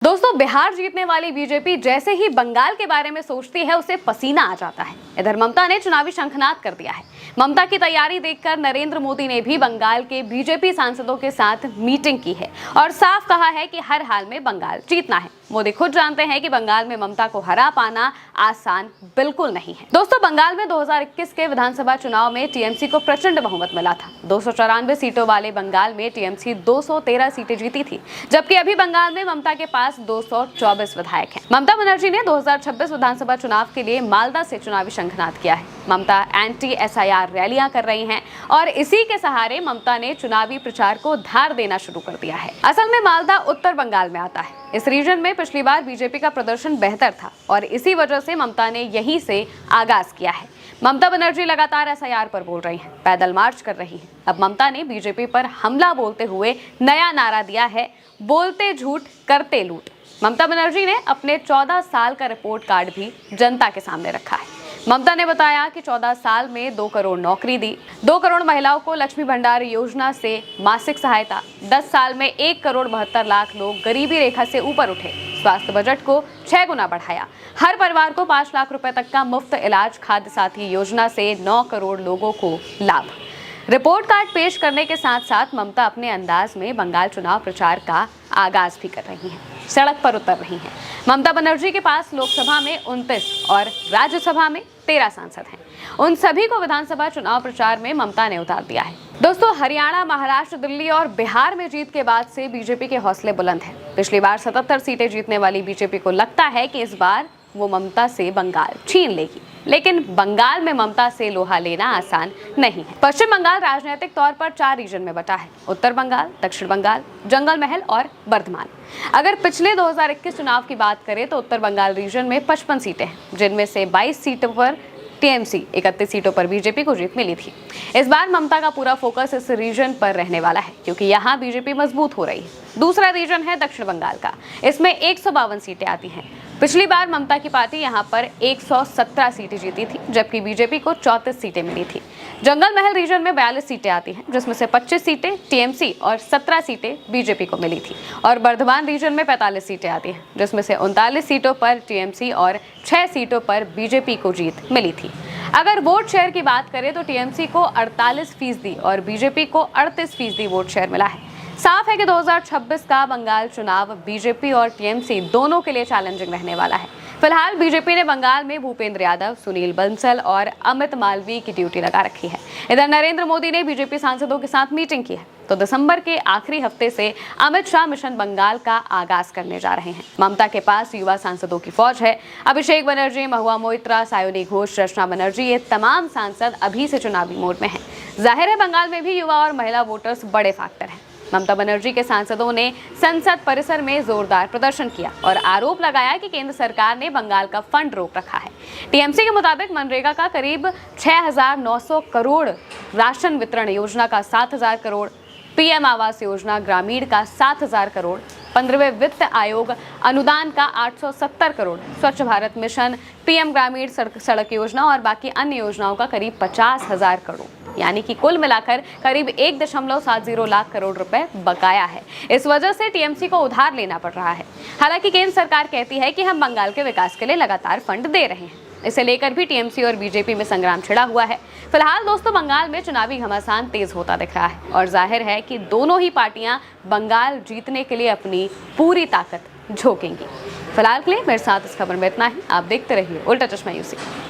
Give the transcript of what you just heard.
दोस्तों, बिहार जीतने वाली बीजेपी जैसे ही बंगाल के बारे में सोचती है उसे पसीना आ जाता है। इधर ममता ने चुनावी शंखनाद कर दिया है। ममता की तैयारी देखकर नरेंद्र मोदी ने भी बंगाल के बीजेपी सांसदों के साथ मीटिंग की है और साफ कहा है कि हर हाल में बंगाल जीतना है। मोदी खुद जानते हैं कि बंगाल में ममता को हरा पाना आसान बिल्कुल नहीं है। दोस्तों, बंगाल में 2021 के विधानसभा चुनाव में टीएमसी को प्रचंड बहुमत मिला था। 294 सीटों वाले बंगाल में टीएमसी 213 सीटें जीती थी, जबकि अभी बंगाल में ममता के पास 224 विधायक हैं। ममता बनर्जी ने 2026 विधानसभा चुनाव के लिए मालदा से चुनावी शंखनाद किया है। ममता एंटी एसआईआर रैलियां कर रही हैं और इसी के सहारे ममता ने चुनावी प्रचार को धार देना शुरू कर दिया है। असल में मालदा उत्तर बंगाल में आता है। इस रीजन में पिछली बार बीजेपी का प्रदर्शन बेहतर था और इसी वजह से ममता ने यहीं से आगाज किया है। ममता बनर्जी लगातार एसआईआर पर बोल रही हैं, पैदल मार्च कर रही हैं। अब ममता ने बीजेपी पर हमला बोलते हुए नया नारा दिया है, बोलते झूठ करते लूट। ममता बनर्जी ने अपने 14 साल का रिपोर्ट कार्ड भी जनता के सामने रखा है। ममता ने बताया कि 14 साल में 2 करोड़ नौकरी दी, 2 करोड़ महिलाओं को लक्ष्मी भंडार योजना से मासिक सहायता, 10 साल में 1 करोड़ 72 लाख लोग गरीबी रेखा से ऊपर उठे, स्वास्थ्य बजट को 6 गुना बढ़ाया, हर परिवार को 5 लाख रुपए तक का मुफ्त इलाज, खाद्य साथी योजना से 9 करोड़ लोगों को लाभ। रिपोर्ट कार्ड पेश करने के साथ साथ ममता अपने अंदाज में बंगाल चुनाव प्रचार का आगाज भी कर रही हैं, सड़क पर उतर रही हैं। ममता बनर्जी के पास लोकसभा में 29 और राज्यसभा में 13 सांसद हैं। उन सभी को विधानसभा चुनाव प्रचार में ममता ने उतार दिया है। दोस्तों, हरियाणा, महाराष्ट्र, दिल्ली और बिहार में जीत के बाद से बीजेपी के हौसले बुलंद हैं। पिछली बार 77 सीटें जीतने वाली बीजेपी को लगता है कि इस बार वो ममता से बंगाल छीन लेगी, लेकिन बंगाल में ममता से लोहा लेना आसान नहीं है। पश्चिम बंगाल राजनीतिक तौर पर 4 रीजन में बटा है: उत्तर बंगाल, दक्षिण बंगाल, जंगल महल और बर्धमान। अगर पिछले 2021 चुनाव की बात करें तो उत्तर बंगाल रीजन में 55 सीटें हैं, जिनमें से 22 सीटों पर टीएमसी, 31 सीटों पर बीजेपी को जीत मिली थी। इस बार ममता का पूरा फोकस इस रीजन पर रहने वाला है, क्योंकि यहाँ बीजेपी मजबूत हो रही है। दूसरा रीजन है दक्षिण बंगाल का, इसमें 152 सीटें आती हैं। पिछली बार ममता की पार्टी यहाँ पर 117 सीटें जीती थी, जबकि बीजेपी को 34 सीटें मिली थी। जंगल महल रीजन में 42 सीटें आती हैं, जिसमें से 25 सीटें टीएमसी और 17 सीटें बीजेपी को मिली थी। और बर्धमान रीजन में 45 सीटें आती हैं, जिसमें से 39 सीटों पर टीएमसी और 6 सीटों पर बीजेपी को जीत मिली थी। अगर वोट शेयर की बात करें तो टीएमसी को 48% और बीजेपी को 38% वोट शेयर मिला है। साफ है कि 2026 का बंगाल चुनाव बीजेपी और टीएमसी दोनों के लिए चैलेंजिंग रहने वाला है। फिलहाल बीजेपी ने बंगाल में भूपेंद्र यादव, सुनील बंसल और अमित मालवीय की ड्यूटी लगा रखी है। इधर नरेंद्र मोदी ने बीजेपी सांसदों के साथ मीटिंग की है, तो दिसंबर के आखिरी हफ्ते से अमित शाह मिशन बंगाल का आगाज करने जा रहे हैं। ममता के पास युवा सांसदों की फौज है। अभिषेक बनर्जी, महुआ मोइत्रा, सायोनी घोष, रचना बनर्जी, ये तमाम सांसद अभी से चुनावी मोड में हैं। जाहिर है बंगाल में भी युवा और महिला वोटर्स बड़े फैक्टर हैं। ममता बनर्जी के सांसदों ने संसद परिसर में जोरदार प्रदर्शन किया और आरोप लगाया कि केंद्र सरकार ने बंगाल का फंड रोक रखा है। टीएमसी के मुताबिक मनरेगा का करीब 6,900 करोड़, राशन वितरण योजना का 7,000 करोड़, पीएम आवास योजना ग्रामीण का 7,000 करोड़, 15वें वित्त आयोग अनुदान का 870 करोड़, स्वच्छ भारत मिशन, पीएम ग्रामीण सड़क योजना और बाकी अन्य योजनाओं का करीब 50,000 करोड़, यानी कि कुल मिलाकर करीब 1.70 लाख करोड़ रुपए बकाया है। इस वजह से टीएमसी को उधार लेना पड़ रहा है। हालांकि केंद्र सरकार कहती है कि हम बंगाल के विकास के लिए लगातार फंड दे रहे हैं। इसे लेकर भी टीएमसी और बीजेपी में संग्राम छिड़ा हुआ है। फिलहाल दोस्तों, बंगाल में चुनावी घमासान तेज होता दिख रहा है और जाहिर है कि दोनों ही पार्टियां बंगाल जीतने के लिए अपनी पूरी ताकत झोंकेंगी। फिलहाल के लिए मेरे साथ इस खबर में इतना ही। आप देखते रहिए उल्टा चश्मा यूसी।